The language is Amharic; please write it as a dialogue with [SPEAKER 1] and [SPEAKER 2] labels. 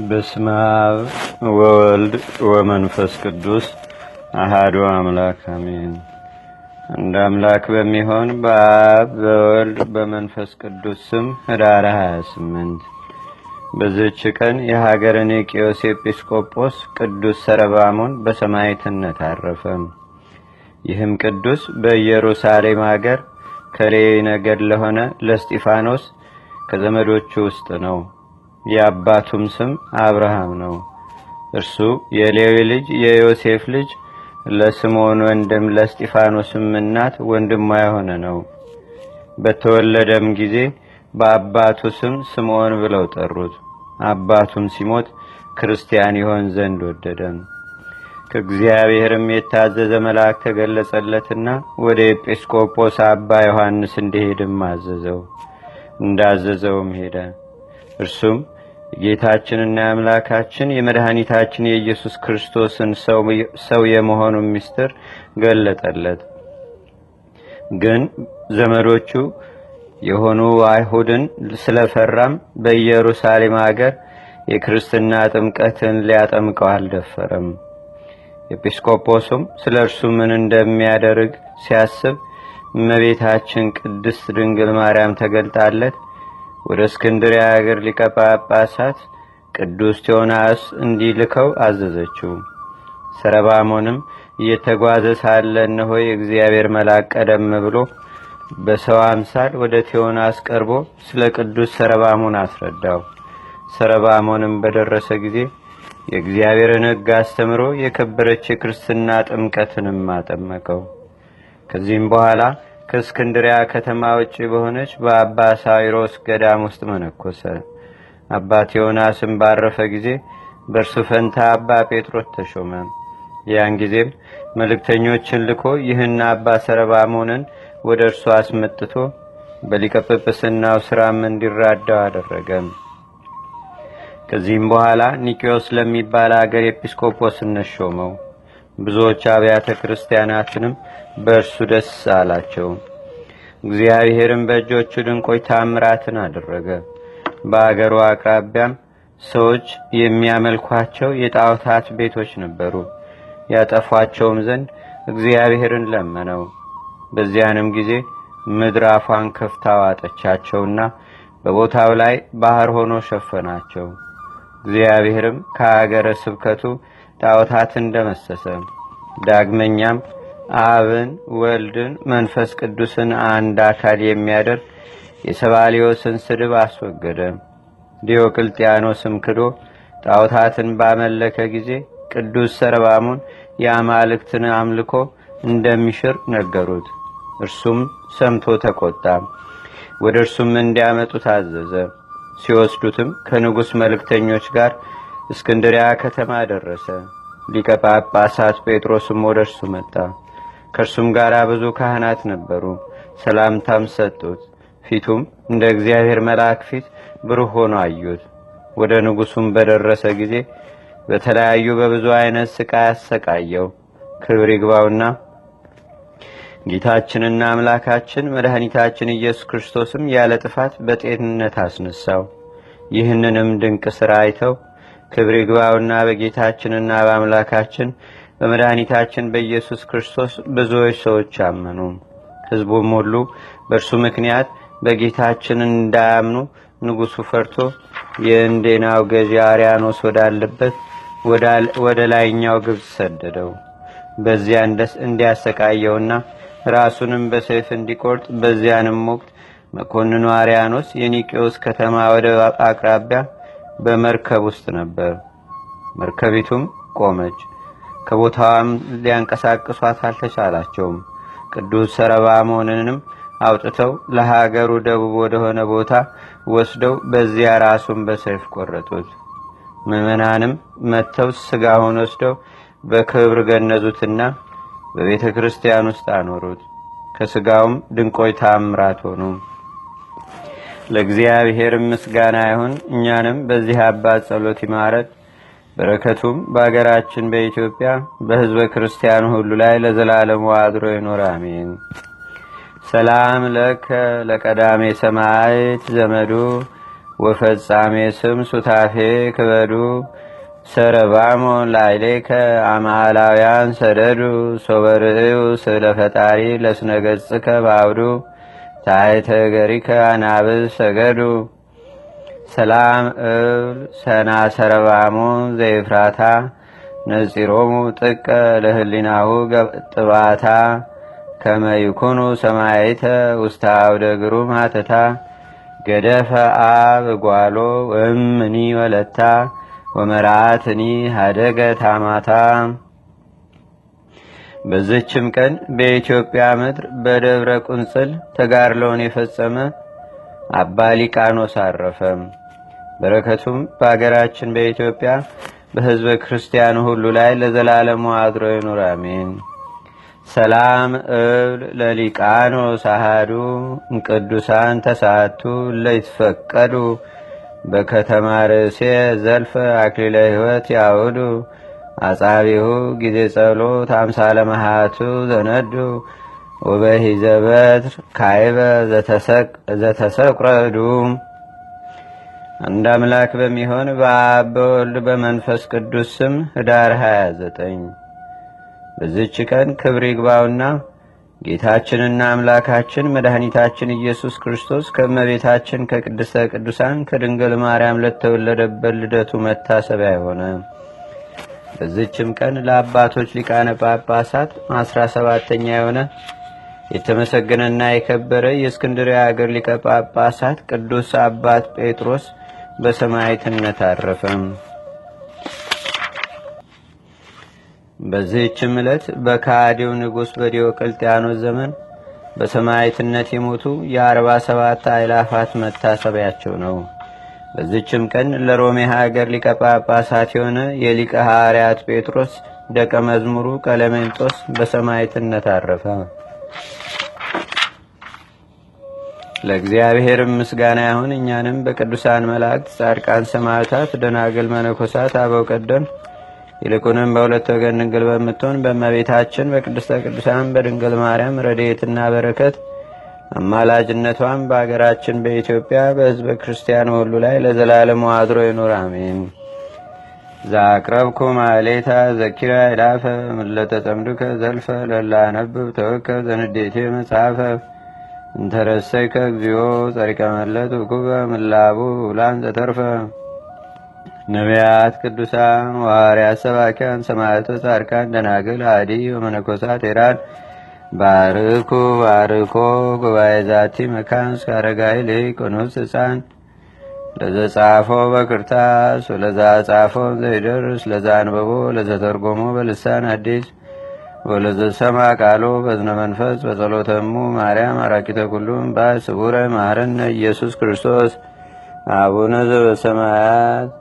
[SPEAKER 1] በስመ አብ ወወልድ ወመንፈስ ቅዱስ አሐዱ አምላክ አሜን። እንደ አምላክ በሚሆን በአብ በወልድ በመንፈስ ቅዱስ ስም ኅዳር 28 በዚህች ቀን የሀገረ ኒቅዮስ ኤጲስቆጶስ ቅዱስ ሰረባሞን በሰማዕትነት አረፈ። ይህም ቅዱስ በኢየሩሳሌም ሀገር ከሌዊ ነገድ ለሆነ ለእስጢፋኖስ ከዘመዶቹ ውስጥ ነው። የአባቱም ስም አብርሃም ነው። እርሱ የሌዊ ልጅ የዮሴፍ ልጅ ለስምዖን ወንድም ለእስጢፋኖስም እናት ወንድሟ የሆነ ነው። በተወለደም ጊዜ በአባቱ ስም ስምዖን ብለው ጠሩት። አባቱም ሲሞት ክርስቲያን ይሆን ዘንድ ወደደ። ከእግዚአብሔርም የታዘዘ መልአክ ተገለጸለትና ወደ ኤጲስቆጶስ አባ ዮሐንስ እንዲሄድም አዘዘው። እንዳዘዘውም ሄደ። እርሱም የጌታችንና የአምላካችን የመድኃኒታችን የኢየሱስ ክርስቶስን ሰው የመሆኑን ምስጢር ገለጠለት። ግን ዘመዶቹ የሆኑ አይሁድን ስለፈራም በኢየሩሳሌም ሀገር የክርስትና ጥምቀትን ሊያጠምቀው አልደፈረም። ኤጲስቆጶስም ስለ እርሱ ምን እንደሚያደርግ ሲያስብ እመቤታችን ቅድስት ድንግል ማርያም ተገልጣለት ወደ እስክንድርያ ሀገር ሊቀ ጳጳሳት ቅዱስ ቴዎናስ እንዲልከው አዘዘችው። ሰረባሞንም እየተጓዘ ሳለ እነሆ የእግዚአብሔር መልአክ ቀደም ብሎ በሰው አምሳል ወደ ቴዎናስ ቀርቦ ስለ ቅዱስ ሰረባሞን አስረዳው። ሰረባሞንም በደረሰ ጊዜ የእግዚአብሔርን ሕግ አስተምሮ የከበረች የክርስትና ጥምቀትንም አጠመቀው። ከዚህም በኋላ ከእስክንድርያ ከተማ ውጭ በሆነች በአባ ሳዊሮስ ገዳም ውስጥ መነኮሰ። አባ ቴዎናስም ባረፈ ጊዜ በእርሱ ፈንታ አባ ጴጥሮስ ተሾመ። ያን ጊዜም መልእክተኞችን ልኮ ይህን አባ ሰረባሞንን ወደ እርሱ አስመጥቶ በሊቀ ጵጵስናው ስራም እንዲራዳው አደረገ። ከዚህም በኋላ ኒቅዮስ ለሚባል አገር ኤጲስቆጶስነት ሾመው። ብዙዎች አብያተ ክርስቲያናትንም በእርሱ ደስ አላቸው። እግዚአብሔርም በእጆቹ ድንቆች ታምራትን አደረገ። በአገሩ አቅራቢያም ሰዎች የሚያመልኳቸው የጣዖታት ቤቶች ነበሩ። ያጠፏቸውም ዘንድ እግዚአብሔርን ለመነው። በዚያንም ጊዜ ምድር አፏን ከፍታ ዋጠቻቸውና በቦታው ላይ ባህር ሆኖ ሸፈናቸው። እግዚአብሔርም ከአገረ ስብከቱ ጣዖታትን ደመሰሰ። ዳግመኛም አብን ወልድን መንፈስ ቅዱስን አንድ አካል የሚያደርግ የሰባሊዮስን ስድብ አስወገደ። ዲዮቅልጥያኖስም ክዶ ጣዖታትን ባመለከ ጊዜ ቅዱስ ሰረባሞን የአማልክትን አምልኮ እንደሚሽር ነገሩት። እርሱም ሰምቶ ተቆጣ። ወደ እርሱም እንዲያመጡት አዘዘ። ሲወስዱትም ከንጉሥ መልእክተኞች ጋር እስክንድርያ ከተማ ደረሰ። ሊቀ ጳጳሳት ጴጥሮስም ወደ እርሱ መጣ። ከእርሱም ጋር ብዙ ካህናት ነበሩ። ሰላምታም ሰጡት። ፊቱም እንደ እግዚአብሔር መልአክ ፊት ብሩህ ሆኖ አዩት። ወደ ንጉሡም በደረሰ ጊዜ በተለያዩ በብዙ አይነት ስቃይ አሰቃየው። ክብር ይግባውና ጌታችንና አምላካችን መድኃኒታችን ኢየሱስ ክርስቶስም ያለ ጥፋት በጤንነት አስነሳው። ይህንንም ድንቅ ሥራ አይተው ክብር ይግባውና በጌታችንና በአምላካችን በመድኃኒታችን በኢየሱስ ክርስቶስ ብዙዎች ሰዎች አመኑ። ሕዝቡም ሁሉ በእርሱ ምክንያት በጌታችን እንዳያምኑ ንጉሡ ፈርቶ የእንዴናው ገዢ አርያኖስ ወዳለበት ወደ ላይኛው ግብፅ ሰደደው። በዚያ እንዲያሰቃየውና ራሱንም በሰይፍ እንዲቆርጥ። በዚያንም ወቅት መኮንኑ አርያኖስ የኒቅዮስ ከተማ ወደ አቅራቢያ በመርከብ ውስጥ ነበር። መርከቢቱም ቆመች። ከቦታዋም ሊያንቀሳቅሷት አልተቻላቸውም። ቅዱስ ሰረባሞንንም አውጥተው ለሀገሩ ደቡብ ወደሆነ ቦታ ወስደው በዚያ ራሱን በሰይፍ ቆረጡት። ምዕመናንም መጥተው ሥጋውን ወስደው በክብር ገነዙትና በቤተ ክርስቲያን ውስጥ አኖሩት። ከሥጋውም ድንቆይ ታምራት ሆኑ። ለእግዚአብሔር ምስጋና ይሁን። እኛንም በዚህ አባት ጸሎት ይማረን። በረከቱም በአገራችን በኢትዮጵያ በሕዝበ ክርስቲያኑ ሁሉ ላይ ለዘላለሙ አድሮ ይኖር አሜን። ሰላም ለከ ለቀዳሜ ሰማዕት ዘመዱ ወፈጻሜ ስም ሱታፌ ክበዱ ሰረባሞ ላይሌከ አማላውያን ሰደዱ ሶበርእዩ ስለ ፈጣሪ ለስነገጽከ ባውዱ ታይተ ገሪከ አናብስ ሰገዱ ሰላም እብል ሰና ሰረባሞ ዘይፍራታ ነጺሮሙ ጥቀ ለህሊናሁ ጥባታ ከመይኩኑ ሰማይተ ውስተ አውደ ግሩም ሀተታ ገደፈ አብ ጓሎ እምኒ ወለታ ወመርዓትኒ ሀደገ ታማታ። በዚችም ቀን በኢትዮጵያ ምድር በደብረ ቁንጽል ተጋድሎውን የፈጸመ አባ ሊቃኖስ አረፈ። በረከቱም በአገራችን በኢትዮጵያ በሕዝበ ክርስቲያኑ ሁሉ ላይ ለዘላለሙ አድሮ ይኑር፣ አሜን። ሰላም እብል ለሊቃኖስ አሃዱ እምቅዱሳን ተሳቱ ለይትፈቀዱ በከተማ ርእሴ ዘልፈ አክሊለ ሕይወት ያውዱ አጻቢሁ ጊዜ ጸሎት አምሳለ መሃቱ ዘነዱ ወበሂዘ በትር ካይበ ዘተሰቁረዱ። አንድ አምላክ በሚሆን በአብ በወልድ በመንፈስ ቅዱስ ስም ኅዳር 29 በዚች ቀን ክብር ይግባውና ጌታችንና አምላካችን መድኃኒታችን ኢየሱስ ክርስቶስ ከእመቤታችን ከቅድስተ ቅዱሳን ከድንግል ማርያም ለተወለደበት ልደቱ መታሰቢያ የሆነ በዚችም ቀን ለአባቶች ሊቃነ ጳጳሳት 17ኛ የሆነ የተመሰገነና የከበረ የእስክንድርያ አገር ሊቀ ጳጳሳት ቅዱስ አባት ጴጥሮስ በሰማዕትነት አረፈ። በዚህችም ዕለት በከሃዲው ንጉሥ በዲዮቅልጥያኖስ ዘመን በሰማዕትነት የሞቱ የ47 አእላፋት መታሰቢያቸው ነው። በዚህችም ቀን ለሮሜ ሀገር ሊቀ ጳጳሳት የሆነ የሊቀ ሐዋርያት ጴጥሮስ ደቀ መዝሙሩ ቀለሜንጦስ በሰማዕትነት አረፈ። ለእግዚአብሔር ምስጋና ይሁን። እኛንም በቅዱሳን መላእክት፣ ጻድቃን፣ ሰማዕታት፣ ደናግል፣ መነኮሳት፣ አበው ቀደም ይልቁንም በሁለት ወገን ድንግል በምትሆን በእመቤታችን በቅድስተ ቅዱሳን በድንግል ማርያም ረድኤትና በረከት አማላጅነቷም በአገራችን በኢትዮጵያ በሕዝበ ክርስቲያኑ ሁሉ ላይ ለዘላለሙ አድሮ ይኑር፣ አሜን። ዛቅረብኩ ማሌታ ዘኪራ ይላፈ ምለተጸምዱከ ዘልፈ ለላነብብ ተወከብ ዘንዴቴ መጽሐፈ እንተረሰይከ እግዚኦ ጸሪቀ መለት ውኩበ ምላቡ ውላን ዘተርፈ ነቢያት፣ ቅዱሳን፣ ሐዋርያት፣ ሰባኪያን፣ ሰማዕታት፣ ጻድቃን፣ ደናግል፣ አዲ ወመነኮሳት ሄራን ባርኩ ባርኮ ጉባኤ ዛቲ መካን እስከ አረጋዊ ልቅ ኑስ ሕፃን ለዘጻፎ በክርታስ ወለዛ ጻፎ ዘይደርስ ለዛ አንበቦ ለዘተርጎሞ በልሳን አዲስ ወለዘሰማ ቃሎ በዝነ መንፈስ በጸሎተሙ ማርያም አራቂተ ኩሉም ባይ ስቡረ ማረነ ኢየሱስ ክርስቶስ አቡነ ዘበሰማያት